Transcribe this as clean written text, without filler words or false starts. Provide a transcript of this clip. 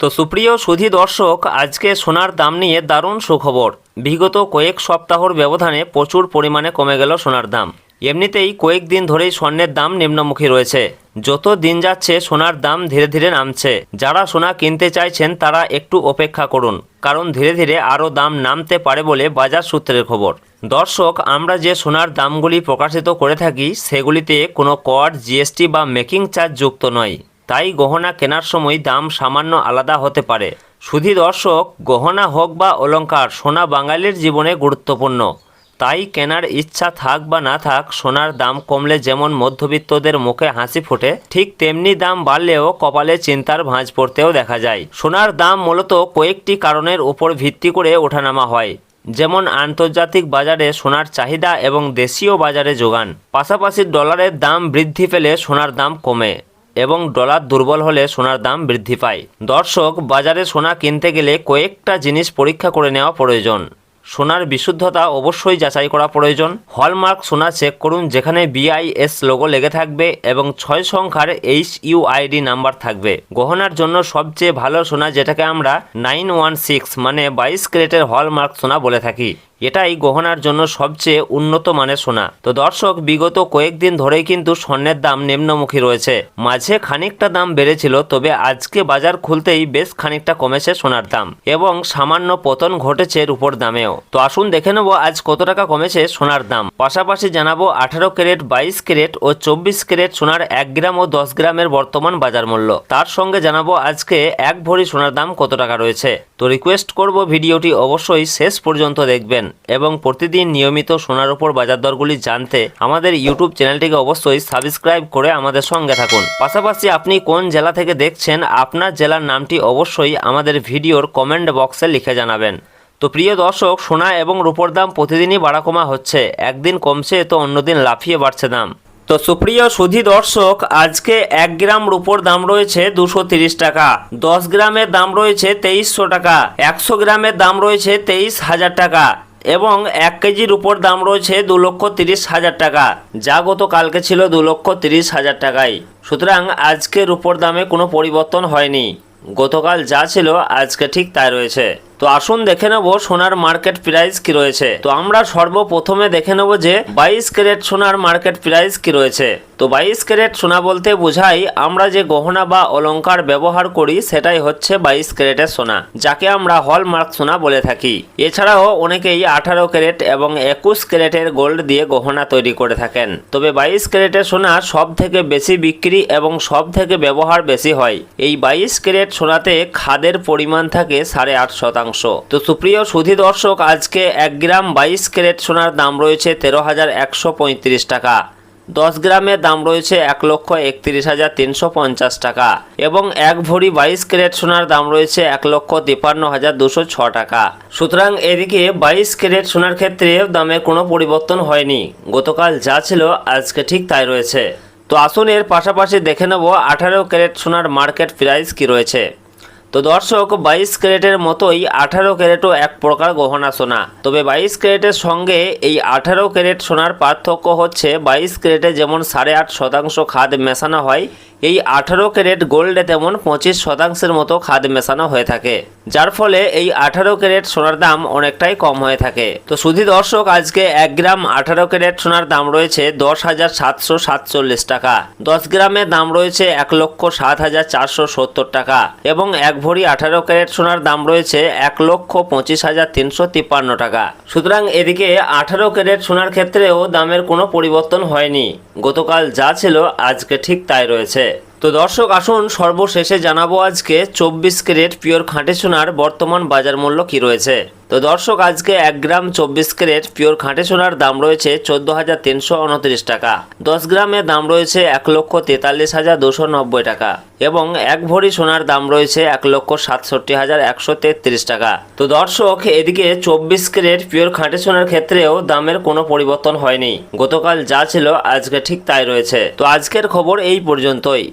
তো সুপ্রিয় সুধী দর্শক, আজকে সোনার দাম নিয়ে দারুণ সুখবর। বিগত কয়েক সপ্তাহর ব্যবধানে প্রচুর পরিমাণে কমে গেল সোনার দাম। এমনিতেই কয়েকদিন ধরেই স্বর্ণের দাম নিম্নমুখী রয়েছে। যত দিন যাচ্ছে সোনার দাম ধীরে ধীরে নামছে। যারা সোনা কিনতে চাইছেন তারা একটু অপেক্ষা করুন, কারণ ধীরে ধীরে আরও দাম নামতে পারে বলে বাজার সূত্রের খবর। দর্শক, আমরা যে সোনার দামগুলি প্রকাশিত করে থাকি সেগুলিতে কোনো কর, জিএসটি বা মেকিং চার্জ যুক্ত নয়। তাই গহনা কেনার সময় দাম সামান্য আলাদা হতে পারে। শুধু দর্শক, গহনা হোক বা অলংকার, সোনা বাঙালির জীবনে গুরুত্বপূর্ণ। তাই কেনার ইচ্ছা থাক বা না থাক, সোনার দাম কমলে যেমন মধ্যবিত্তদের মুখে হাসি ফোটে, ঠিক তেমনি দাম বাড়লেও কপালে চিন্তার ভাঁজ পড়তেও দেখা যায়। সোনার দাম মূলত কয়েকটি কারণের উপর ভিত্তি করে ওঠানামা হয়, যেমন আন্তর্জাতিক বাজারে সোনার চাহিদা এবং দেশীয় বাজারে যোগান। পাশাপাশি ডলারের দাম বৃদ্ধি পেলে সোনার দাম কমে এবং ডলার দুর্বল হলে সোনার দাম বৃদ্ধি পায়। দর্শক, বাজারে সোনা কিনতে গেলে কয়েকটা জিনিস পরীক্ষা করে নেওয়া প্রয়োজন। সোনার বিশুদ্ধতা অবশ্যই যাচাই করা প্রয়োজন। হলমার্ক সোনা চেক করুন, যেখানে BIS লোগো লেগে থাকবে এবং 6 সংখ্যার HUID নাম্বার থাকবে। গহনার জন্য সবচেয়ে ভালো সোনা, যেটাকে আমরা 916 মানে 22 ক্যারেটের হলমার্ক সোনা বলে থাকি, এটাই গহনার জন্য সবচেয়ে উন্নত মানের সোনা। তো দর্শক, বিগত কয়েকদিন ধরেই কিন্তু স্বর্ণের দাম নিম্নমুখী রয়েছে। মাঝে খানিকটা দাম বেড়েছিল, তবে আজকে বাজার খুলতেই বেশ খানিকটা কমেছে সোনার দাম এবং সামান্য পতন ঘটেছে রূপোর দামেও। তো আসুন দেখে নেব আজ কত টাকা কমেছে সোনার দাম। পাশাপাশি জানাবো 18 ক্যারেট, 22 ক্যারেট ও 24 ক্যারেট সোনার 1 গ্রাম ও 10 গ্রামের বর্তমান বাজার মূল্য। তার সঙ্গে জানাবো আজকে 1 ভরি সোনার দাম কত টাকা রয়েছে। তো রিকোয়েস্ট করব ভিডিওটি অবশ্যই শেষ পর্যন্ত দেখবেন এবং প্রতিদিন নিয়মিত সোনার উপর বাজার দরগুলি জানতে আমাদের ইউটিউব চ্যানেলটিকে অবশ্যই সাবস্ক্রাইব করে আমাদের সঙ্গে থাকুন। পাশাপাশি আপনি কোন জেলা থেকে দেখছেন, আপনার জেলার নামটি অবশ্যই আমাদের ভিডিওর কমেন্ট বক্সে লিখে জানাবেন। তো প্রিয় দর্শক, সোনা এবং রূপোর দাম প্রতিদিনই বাড়া কমা হচ্ছে। একদিন কমছে তো অন্যদিন লাফিয়ে বাড়ছে দাম। তো সুপ্রিয় সুধী দর্শক, আজকে 1 গ্রাম রূপোর দাম রয়েছে 230 টাকা, 10 গ্রামের দাম রয়েছে 2300 টাকা, 100 গ্রামের দাম রয়েছে 23,000 টাকা এবং 1 কেজির উপর দাম রয়েছে 2,30,000 টাকা, যা গতকালকে ছিল 2,30,000 টাকায়। সুতরাং আজকের উপর দামে কোনো পরিবর্তন হয়নি। গতকাল যা ছিল আজকে ঠিক তাই রয়েছে। তো আসুন দেখে নেব সোনার মার্কেট প্রাইস কি রয়েছে। তো আমরা সর্বপ্রথমে দেখে নেব যে 22 ক্যারেট সোনার মার্কেট প্রাইস কি রয়েছে। তো 22 ক্যারেট সোনা বলতে বোঝাই আমরা যে গহনা বা অলংকার ব্যবহার করি সেটাই হচ্ছে 22 ক্যারেটের সোনা, যাকে আমরা হলমার্ক সোনা বলে থাকি। এছাড়াও অনেকেই 18 ক্যারেট এবং 21 ক্যারেটের গোল্ড দিয়ে গহনা তৈরি করে থাকেন। তবে 22 ক্যারেটের সোনা সব থেকে বেশি বিক্রি এবং সব থেকে ব্যবহার বেশি হয়। এই 22 ক্যারেট সোনাতে খাদের পরিমাণ থাকে 8.5%। তো সুপ্রিয় সুধী দর্শক, আজকে 1 গ্রাম 22 ক্যারেট সোনার দাম রয়েছে 13,135 টাকা, 10 গ্রামের দাম রয়েছে 1,31,350 টাকা এবং 1 ভরি 22 ক্যারেট সোনার দাম রয়েছে 1,53,206 টাকা। সুতরাং এদিকে 22 ক্যারেট সোনার ক্ষেত্রে দামের কোনো পরিবর্তন হয়নি। গতকাল যা ছিল আজকে ঠিক তাই রয়েছে। তো আসুন এর পাশাপাশি দেখে নেব 18 ক্যারেট সোনার মার্কেট প্রাইস কি রয়েছে। তো দর্শক, 22 ক্যারেটের মতোই 18 ক্যারেটও এক প্রকার গহনা সোনা। তবে 22 ক্যারেটের সঙ্গে এই 18 ক্যারেট সোনার পার্থক্য হচ্ছে 22 ক্যারেটে যেমন 8.5% খাদ মেশানো হয়, এই 18 ক্যারেট গোল্ডে তেমন 25% মতো খাদ মেশানো হয়ে থাকে, যার ফলে এই 18 ক্যারেট সোনার দাম অনেকটাই কম হয়ে থাকে। তো শুধু দর্শক, আজকে 1 গ্রাম 18 ক্যারেট সোনার দাম রয়েছে 10,747 টাকা, 10 গ্রামের দাম রয়েছে 1,07,470 টাকা এবং 1 ভরি 18 ক্যারেট সোনার দাম রয়েছে 1,25,353 টাকা। সুতরাং এদিকে 18 ক্যারেট সোনার ক্ষেত্রেও দামের কোনো পরিবর্তন হয়নি। গতকাল যা ছিল আজকে ঠিক তাই রয়েছে। তো দর্শক, আসুন সর্বশেষে জানাবো আজকে 24 ক্যারেট পিওর খাঁটি সোনার বর্তমান বাজার মূল্য কি রয়েছে। তো দর্শক, আজকে 1 গ্রাম 24 ক্যারেট পিওর খাঁটি সোনার দাম রয়েছে 14,329 টাকা, 10 গ্রামের দাম রয়েছে 1,43,290 টাকা এবং 1 ভরি সোনার দাম রয়েছে 1,67,133 টাকা। তো দর্শক, এদিকে 24 ক্যারেট পিওর খাঁটি সোনার ক্ষেত্রেও দামের কোনো পরিবর্তন হয়নি। গতকাল যা ছিল আজকে ঠিক তাই রয়েছে। তো আজকের খবর এই পর্যন্তই।